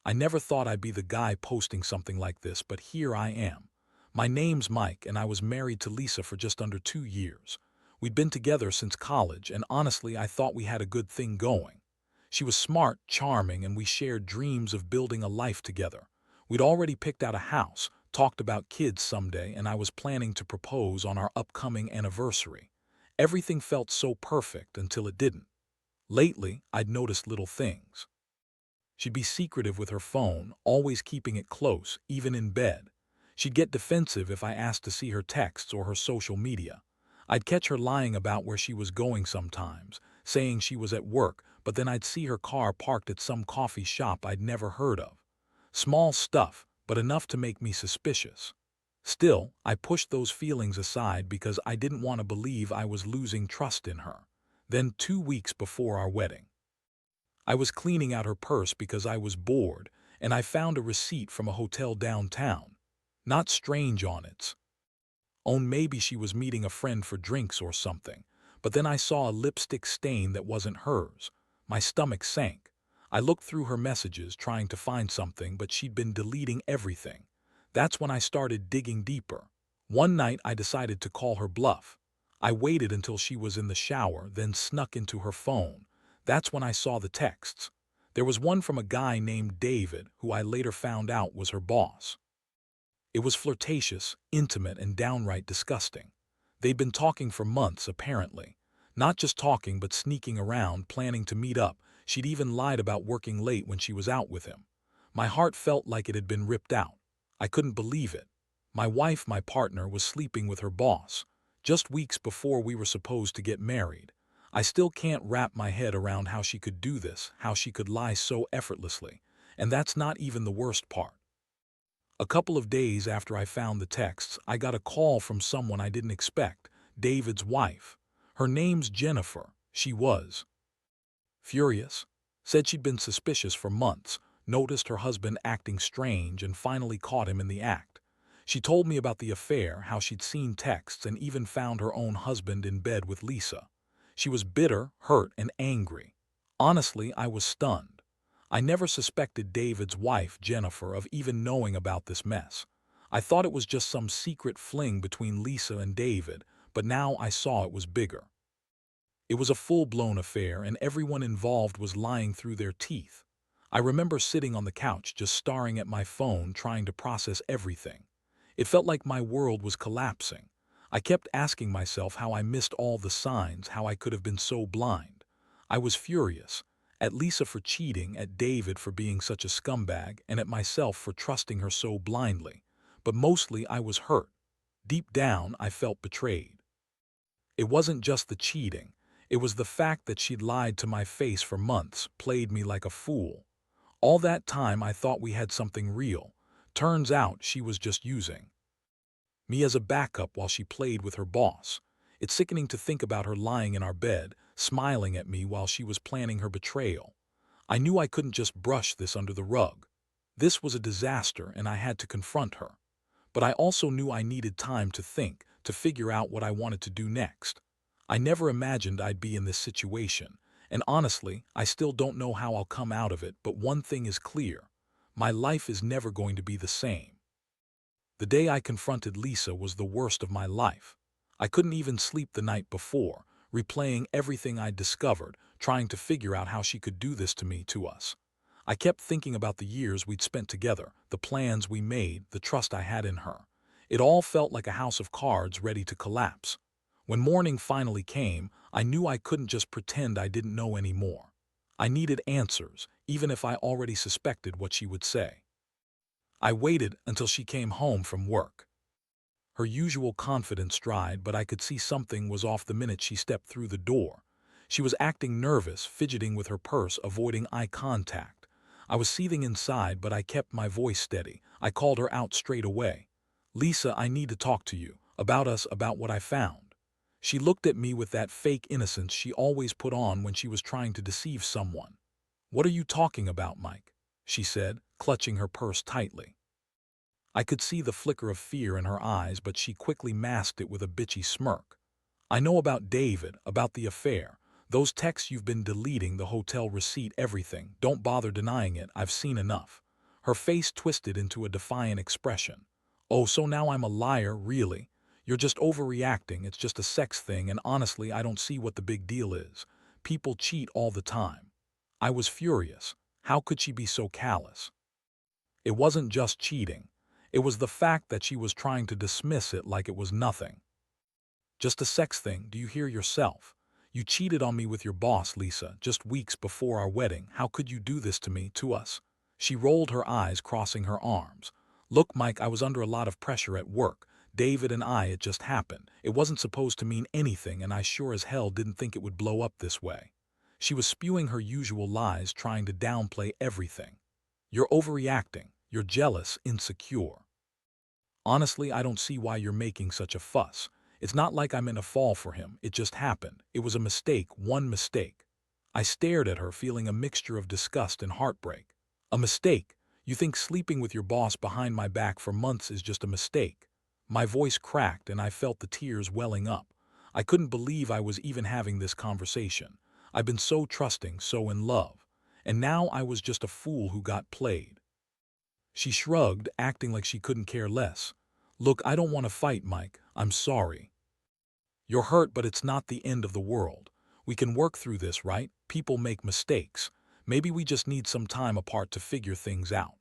I never thought I'd be the guy posting something like this, but here I am. My name's Mike, and I was married to Lisa for just under 2 years. We'd been together since college, and honestly, I thought we had a good thing going. She was smart, charming, and we shared dreams of building a life together. We'd already picked out a house, talked about kids someday, and I was planning to propose on our upcoming anniversary. Everything felt so perfect until it didn't. Lately, I'd noticed little things. She'd be secretive with her phone, always keeping it close, even in bed. She'd get defensive if I asked to see her texts or her social media. I'd catch her lying about where she was going sometimes, saying she was at work, but then I'd see her car parked at some coffee shop I'd never heard of. Small stuff, but enough to make me suspicious. Still, I pushed those feelings aside because I didn't want to believe I was losing trust in her. Then 2 weeks before our wedding, I was cleaning out her purse because I was bored, and I found a receipt from a hotel downtown. Not strange on its own, maybe she was meeting a friend for drinks or something, but then I saw a lipstick stain that wasn't hers. My stomach sank. I looked through her messages trying to find something, but she'd been deleting everything. That's when I started digging deeper. One night I decided to call her bluff. I waited until she was in the shower, then snuck into her phone. That's when I saw the texts. There was one from a guy named David, who I later found out was her boss. It was flirtatious, intimate, and downright disgusting. They'd been talking for months, apparently. Not just talking, but sneaking around, planning to meet up. She'd even lied about working late when she was out with him. My heart felt like it had been ripped out. I couldn't believe it. My wife, my partner, was sleeping with her boss, just weeks before we were supposed to get married. I still can't wrap my head around how she could do this, how she could lie so effortlessly. And that's not even the worst part. A couple of days after I found the texts, I got a call from someone I didn't expect, David's wife. Her name's Jennifer. She was furious. Said she'd been suspicious for months, noticed her husband acting strange, and finally caught him in the act. She told me about the affair, how she'd seen texts, and even found her own husband in bed with Lisa. She was bitter, hurt, and angry. Honestly, I was stunned. I never suspected David's wife, Jennifer, of even knowing about this mess. I thought it was just some secret fling between Lisa and David, but now I saw it was bigger. It was a full-blown affair, and everyone involved was lying through their teeth. I remember sitting on the couch just staring at my phone, trying to process everything. It felt like my world was collapsing. I kept asking myself how I missed all the signs, how I could have been so blind. I was furious. At Lisa for cheating, at David for being such a scumbag, and at myself for trusting her so blindly. But mostly I was hurt. Deep down, I felt betrayed. It wasn't just the cheating. It was the fact that she'd lied to my face for months, played me like a fool. All that time I thought we had something real. Turns out she was just using me as a backup while she played with her boss. It's sickening to think about her lying in our bed, smiling at me while she was planning her betrayal. I knew I couldn't just brush this under the rug. This was a disaster, and I had to confront her. But I also knew I needed time to think, to figure out what I wanted to do next. I never imagined I'd be in this situation, and honestly, I still don't know how I'll come out of it, but one thing is clear. My life is never going to be the same. The day I confronted Lisa was the worst of my life. I couldn't even sleep the night before, replaying everything I'd discovered, trying to figure out how she could do this to me, to us. I kept thinking about the years we'd spent together, the plans we made, the trust I had in her. It all felt like a house of cards ready to collapse. When morning finally came, I knew I couldn't just pretend I didn't know anymore. I needed answers, even if I already suspected what she would say. I waited until she came home from work. Her usual confidence dried, but I could see something was off the minute she stepped through the door. She was acting nervous, fidgeting with her purse, avoiding eye contact. I was seething inside, but I kept my voice steady. I called her out straight away. "Lisa, I need to talk to you. About us, about what I found." She looked at me with that fake innocence she always put on when she was trying to deceive someone. "What are you talking about, Mike?" she said, clutching her purse tightly. I could see the flicker of fear in her eyes, but she quickly masked it with a bitchy smirk. "I know about David, about the affair. Those texts you've been deleting, the hotel receipt, everything. Don't bother denying it. I've seen enough. Her face twisted into a defiant expression. "Oh, so now I'm a liar, really? You're just overreacting, it's just a sex thing, and honestly, I don't see what the big deal is. People cheat all the time." I was furious. How could she be so callous? It wasn't just cheating. It was the fact that she was trying to dismiss it like it was nothing. "Just a sex thing, do you hear yourself? You cheated on me with your boss, Lisa, just weeks before our wedding. How could you do this to me, to us?" She rolled her eyes, crossing her arms. "Look, Mike, I was under a lot of pressure at work. David and it just happened. It wasn't supposed to mean anything, and I sure as hell didn't think it would blow up this way." She was spewing her usual lies, trying to downplay everything. "You're overreacting. You're jealous, insecure. Honestly, I don't see why you're making such a fuss. It's not like I'm in a fall for him, it just happened. It was a mistake, one mistake." I stared at her, feeling a mixture of disgust and heartbreak. "A mistake? You think sleeping with your boss behind my back for months is just a mistake?" My voice cracked and I felt the tears welling up. I couldn't believe I was even having this conversation. I'd been so trusting, so in love. And now I was just a fool who got played. She shrugged, acting like she couldn't care less. "Look, I don't want to fight, Mike. I'm sorry. You're hurt, but it's not the end of the world. We can work through this, right? People make mistakes. Maybe we just need some time apart to figure things out."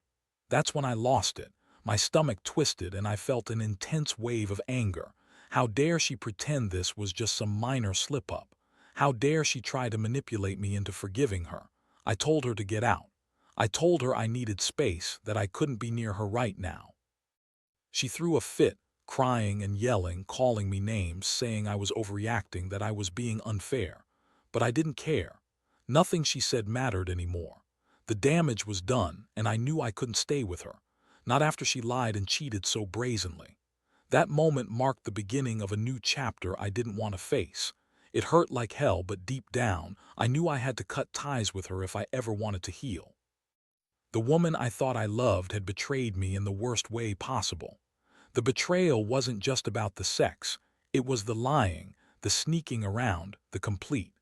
That's when I lost it. My stomach twisted and I felt an intense wave of anger. How dare she pretend this was just some minor slip-up? How dare she try to manipulate me into forgiving her? I told her to get out. I told her I needed space, that I couldn't be near her right now. She threw a fit, crying and yelling, calling me names, saying I was overreacting, that I was being unfair. But I didn't care. Nothing she said mattered anymore. The damage was done, and I knew I couldn't stay with her. Not after she lied and cheated so brazenly. That moment marked the beginning of a new chapter I didn't want to face. It hurt like hell, but deep down, I knew I had to cut ties with her if I ever wanted to heal. The woman I thought I loved had betrayed me in the worst way possible. The betrayal wasn't just about the sex. It was the lying, the sneaking around, the complete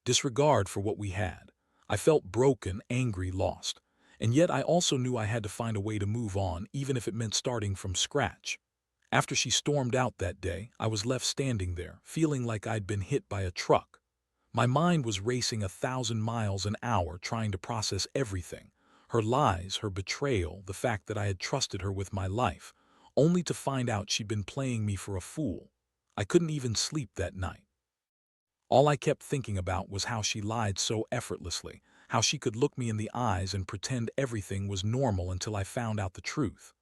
disregard for what we had. I felt broken, angry, lost. And yet I also knew I had to find a way to move on, even if it meant starting from scratch. After she stormed out that day, I was left standing there, feeling like I'd been hit by a truck. My mind was racing 1,000 miles an hour, trying to process everything. Her lies, her betrayal, the fact that I had trusted her with my life, only to find out she'd been playing me for a fool. I couldn't even sleep that night. All I kept thinking about was how she lied so effortlessly, how she could look me in the eyes and pretend everything was normal until I found out the truth.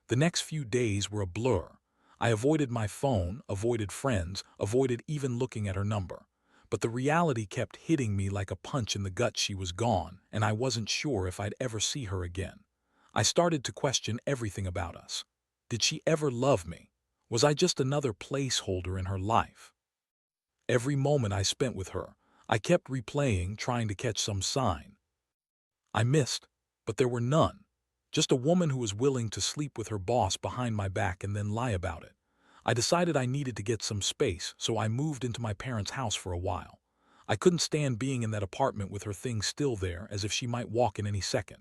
The next few days were a blur. I avoided my phone, avoided friends, avoided even looking at her number. But the reality kept hitting me like a punch in the gut. She was gone, and I wasn't sure if I'd ever see her again. I started to question everything about us. Did she ever love me? Was I just another placeholder in her life? Every moment I spent with her, I kept replaying, trying to catch some sign. I missed, but there were none. Just a woman who was willing to sleep with her boss behind my back and then lie about it. I decided I needed to get some space, so I moved into my parents' house for a while. I couldn't stand being in that apartment with her things still there, as if she might walk in any second.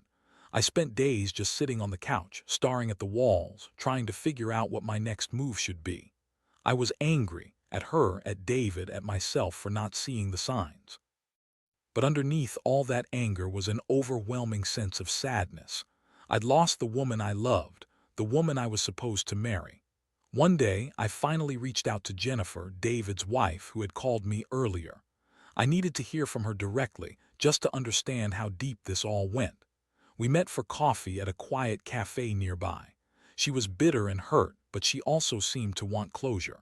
I spent days just sitting on the couch, staring at the walls, trying to figure out what my next move should be. I was angry, at her, at David, at myself for not seeing the signs. But underneath all that anger was an overwhelming sense of sadness. I'd lost the woman I loved, the woman I was supposed to marry. One day, I finally reached out to Jennifer, David's wife, who had called me earlier. I needed to hear from her directly, just to understand how deep this all went. We met for coffee at a quiet cafe nearby. She was bitter and hurt, but she also seemed to want closure.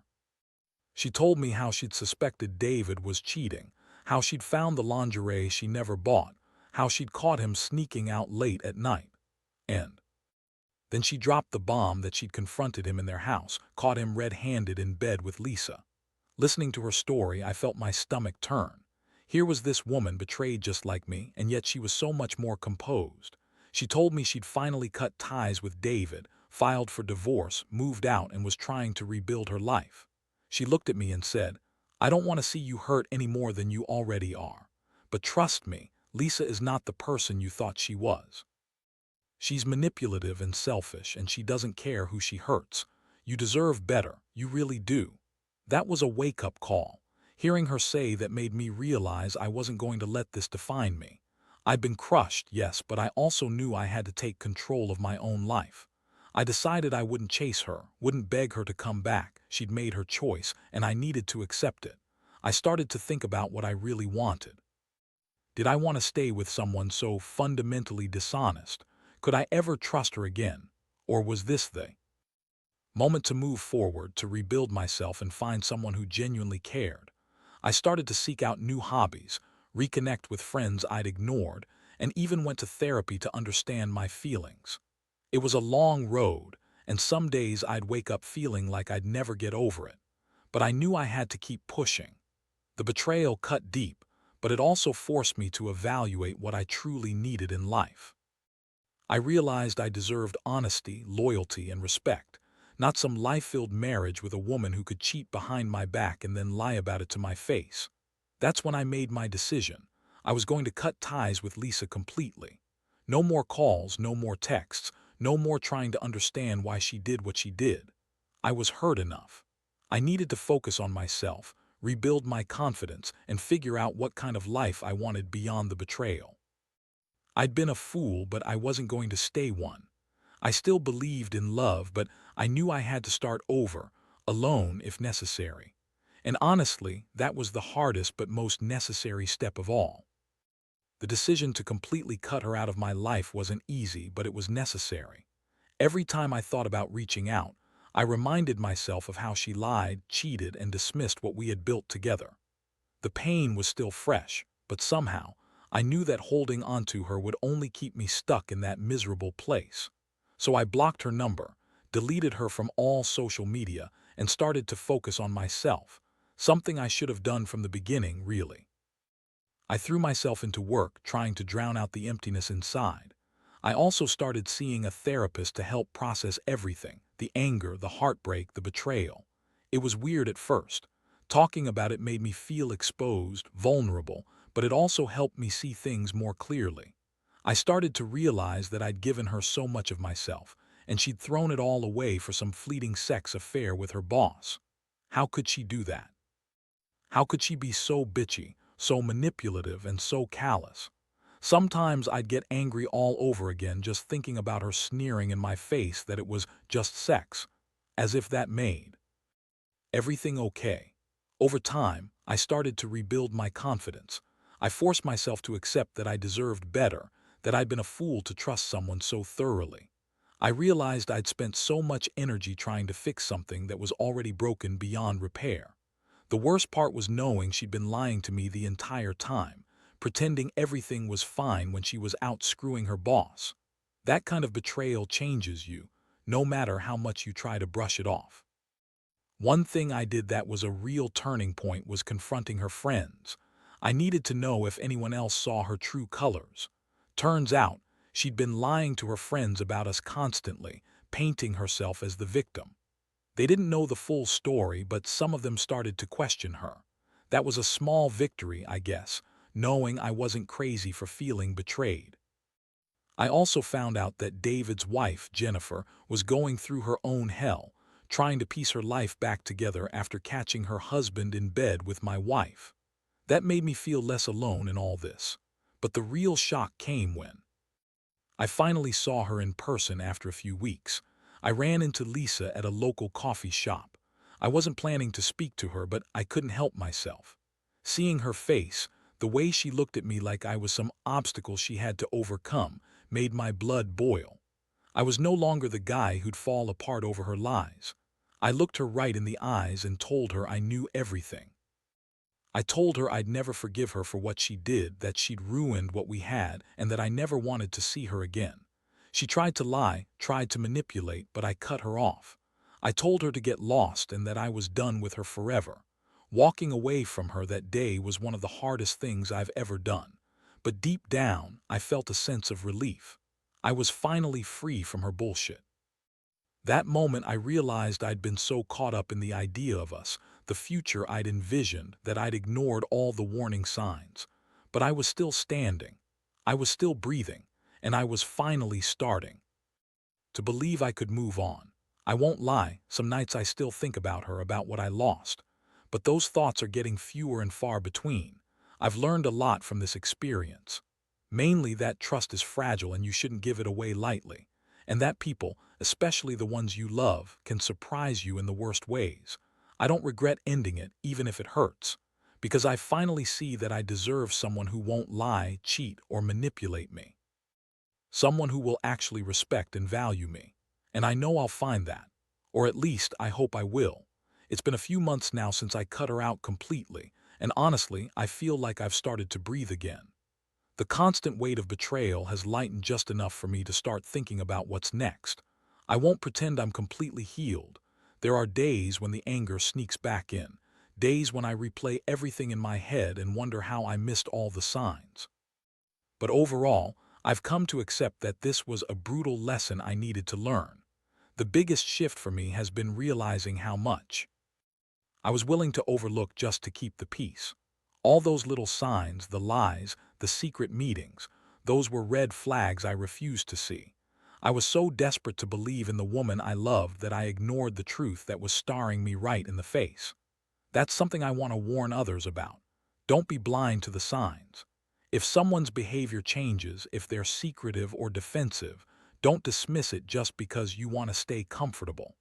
She told me how she'd suspected David was cheating, how she'd found the lingerie she never bought, how she'd caught him sneaking out late at night. And then she dropped the bomb that she'd confronted him in their house, caught him red-handed in bed with Lisa. Listening to her story, I felt my stomach turn. Here was this woman betrayed just like me, and yet she was so much more composed. She told me she'd finally cut ties with David, filed for divorce, moved out, and was trying to rebuild her life. She looked at me and said, "I don't want to see you hurt any more than you already are. But trust me, Lisa is not the person you thought she was." She's manipulative and selfish, and she doesn't care who she hurts. You deserve better, you really do." That was a wake-up call. Hearing her say that made me realize I wasn't going to let this define me. I'd been crushed, yes, but I also knew I had to take control of my own life. I decided I wouldn't chase her, wouldn't beg her to come back. She'd made her choice, and I needed to accept it. I started to think about what I really wanted. Did I want to stay with someone so fundamentally dishonest? Could I ever trust her again? Or was this the moment to move forward, to rebuild myself and find someone who genuinely cared? I started to seek out new hobbies, reconnect with friends I'd ignored, and even went to therapy to understand my feelings. It was a long road, and some days I'd wake up feeling like I'd never get over it. But I knew I had to keep pushing. The betrayal cut deep, but it also forced me to evaluate what I truly needed in life. I realized I deserved honesty, loyalty, and respect, not some life-filled marriage with a woman who could cheat behind my back and then lie about it to my face. That's when I made my decision. I was going to cut ties with Lisa completely. No more calls, no more texts, no more trying to understand why she did what she did. I was hurt enough. I needed to focus on myself, rebuild my confidence, and figure out what kind of life I wanted beyond the betrayal. I'd been a fool, but I wasn't going to stay one. I still believed in love, but I knew I had to start over, alone if necessary. And honestly, that was the hardest but most necessary step of all. The decision to completely cut her out of my life wasn't easy, but it was necessary. Every time I thought about reaching out, I reminded myself of how she lied, cheated, and dismissed what we had built together. The pain was still fresh, but somehow, I knew that holding onto her would only keep me stuck in that miserable place. So I blocked her number, deleted her from all social media, and started to focus on myself, something I should have done from the beginning, really. I threw myself into work, trying to drown out the emptiness inside. I also started seeing a therapist to help process everything: the anger, the heartbreak, the betrayal. It was weird at first. Talking about it made me feel exposed, vulnerable, but it also helped me see things more clearly. I started to realize that I'd given her so much of myself, and she'd thrown it all away for some fleeting sex affair with her boss. How could she do that? How could she be so bitchy, so manipulative, and so callous? Sometimes I'd get angry all over again just thinking about her sneering in my face that it was just sex, as if that made everything okay. Over time, I started to rebuild my confidence. I forced myself to accept that I deserved better, that I'd been a fool to trust someone so thoroughly. I realized I'd spent so much energy trying to fix something that was already broken beyond repair. The worst part was knowing she'd been lying to me the entire time, pretending everything was fine when she was out screwing her boss. That kind of betrayal changes you, no matter how much you try to brush it off. One thing I did that was a real turning point was confronting her friends. I needed to know if anyone else saw her true colors. Turns out, she'd been lying to her friends about us constantly, painting herself as the victim. They didn't know the full story, but some of them started to question her. That was a small victory, I guess, knowing I wasn't crazy for feeling betrayed. I also found out that David's wife, Jennifer, was going through her own hell, trying to piece her life back together after catching her husband in bed with my wife. That made me feel less alone in all this. But the real shock came when I finally saw her in person after a few weeks. I ran into Lisa at a local coffee shop. I wasn't planning to speak to her, but I couldn't help myself. Seeing her face, the way she looked at me like I was some obstacle she had to overcome, made my blood boil. I was no longer the guy who'd fall apart over her lies. I looked her right in the eyes and told her I knew everything. I told her I'd never forgive her for what she did, that she'd ruined what we had, and that I never wanted to see her again. She tried to lie, tried to manipulate, but I cut her off. I told her to get lost and that I was done with her forever. Walking away from her that day was one of the hardest things I've ever done. But deep down, I felt a sense of relief. I was finally free from her bullshit. That moment I realized I'd been so caught up in the idea of us, the future I'd envisioned, that I'd ignored all the warning signs. But I was still standing. I was still breathing. and I was finally starting to believe I could move on. I won't lie, some nights I still think about her, about what I lost. But those thoughts are getting fewer and far between. I've learned a lot from this experience. Mainly that trust is fragile and you shouldn't give it away lightly. And that people, especially the ones you love, can surprise you in the worst ways. I don't regret ending it, even if it hurts. Because I finally see that I deserve someone who won't lie, cheat, or manipulate me. Someone who will actually respect and value me. And I know I'll find that. Or at least I hope I will. It's been a few months now since I cut her out completely, and honestly, I feel like I've started to breathe again. The constant weight of betrayal has lightened just enough for me to start thinking about what's next. I won't pretend I'm completely healed. There are days when the anger sneaks back in, days when I replay everything in my head and wonder how I missed all the signs. But overall, I've come to accept that this was a brutal lesson I needed to learn. The biggest shift for me has been realizing how much I was willing to overlook just to keep the peace. All those little signs, the lies, the secret meetings, those were red flags I refused to see. I was so desperate to believe in the woman I loved that I ignored the truth that was staring me right in the face. That's something I want to warn others about. Don't be blind to the signs. If someone's behavior changes, if they're secretive or defensive, don't dismiss it just because you want to stay comfortable.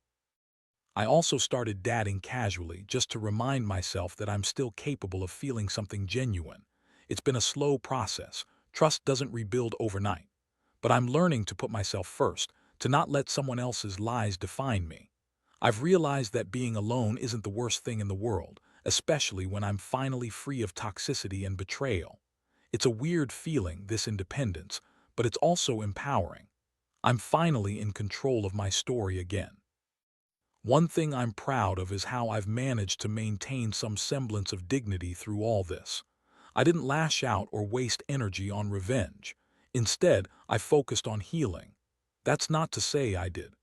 I also started dating casually just to remind myself that I'm still capable of feeling something genuine. It's been a slow process. Trust doesn't rebuild overnight. But I'm learning to put myself first, to not let someone else's lies define me. I've realized that being alone isn't the worst thing in the world, especially when I'm finally free of toxicity and betrayal. It's a weird feeling, this independence, but it's also empowering. I'm finally in control of my story again. One thing I'm proud of is how I've managed to maintain some semblance of dignity through all this. I didn't lash out or waste energy on revenge. Instead, I focused on healing. That's not to say I did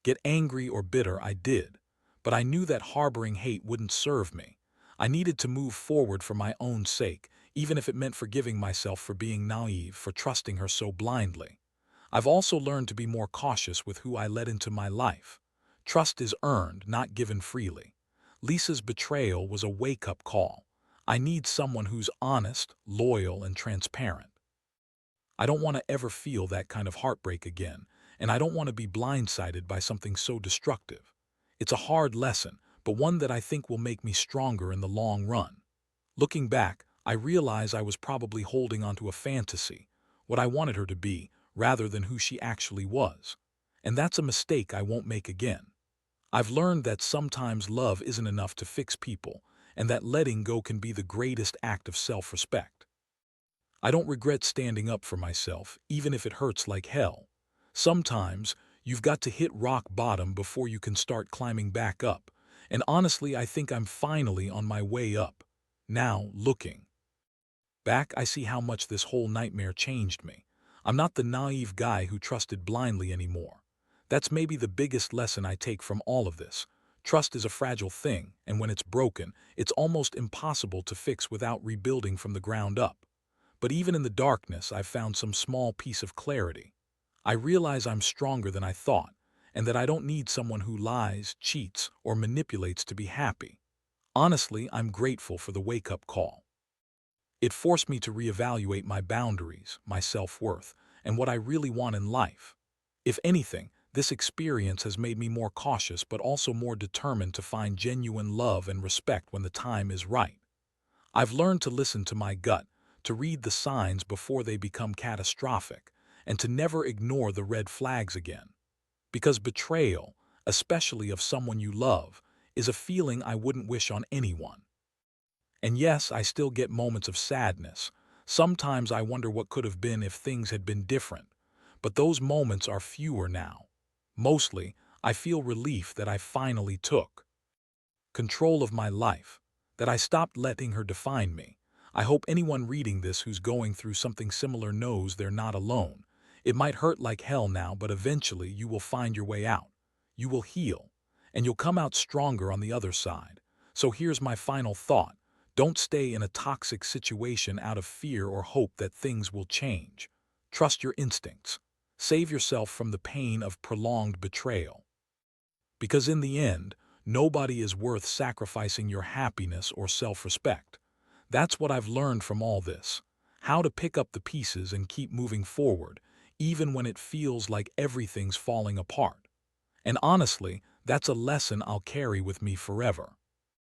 get angry or bitter, I did. But I knew that harboring hate wouldn't serve me. I needed to move forward for my own sake, even if it meant forgiving myself for being naive, for trusting her so blindly. I've also learned to be more cautious with who I let into my life. Trust is earned, not given freely. Lisa's betrayal was a wake-up call. I need someone who's honest, loyal, and transparent. I don't want to ever feel that kind of heartbreak again, and I don't want to be blindsided by something so destructive. It's a hard lesson, but one that I think will make me stronger in the long run. Looking back, I realize I was probably holding onto a fantasy, what I wanted her to be, rather than who she actually was. And that's a mistake I won't make again. I've learned that sometimes love isn't enough to fix people, and that letting go can be the greatest act of self-respect. I don't regret standing up for myself, even if it hurts like hell. Sometimes, you've got to hit rock bottom before you can start climbing back up, and honestly, I think I'm finally on my way up. Now, looking back, I see how much this whole nightmare changed me. I'm not the naive guy who trusted blindly anymore. That's maybe the biggest lesson I take from all of this. Trust is a fragile thing, and when it's broken, it's almost impossible to fix without rebuilding from the ground up. But even in the darkness, I've found some small piece of clarity. I realize I'm stronger than I thought, and that I don't need someone who lies, cheats, or manipulates to be happy. Honestly, I'm grateful for the wake-up call. It forced me to reevaluate my boundaries, my self-worth, and what I really want in life. If anything, this experience has made me more cautious but also more determined to find genuine love and respect when the time is right. I've learned to listen to my gut, to read the signs before they become catastrophic, and to never ignore the red flags again. Because betrayal, especially of someone you love, is a feeling I wouldn't wish on anyone. And yes, I still get moments of sadness. Sometimes I wonder what could have been if things had been different. But those moments are fewer now. Mostly, I feel relief that I finally took control of my life, that I stopped letting her define me. I hope anyone reading this who's going through something similar knows they're not alone. It might hurt like hell now, but eventually you will find your way out. You will heal, and you'll come out stronger on the other side. So here's my final thought. Don't stay in a toxic situation out of fear or hope that things will change. Trust your instincts. Save yourself from the pain of prolonged betrayal. Because in the end, nobody is worth sacrificing your happiness or self-respect. That's what I've learned from all this. How to pick up the pieces and keep moving forward, even when it feels like everything's falling apart. And honestly, that's a lesson I'll carry with me forever.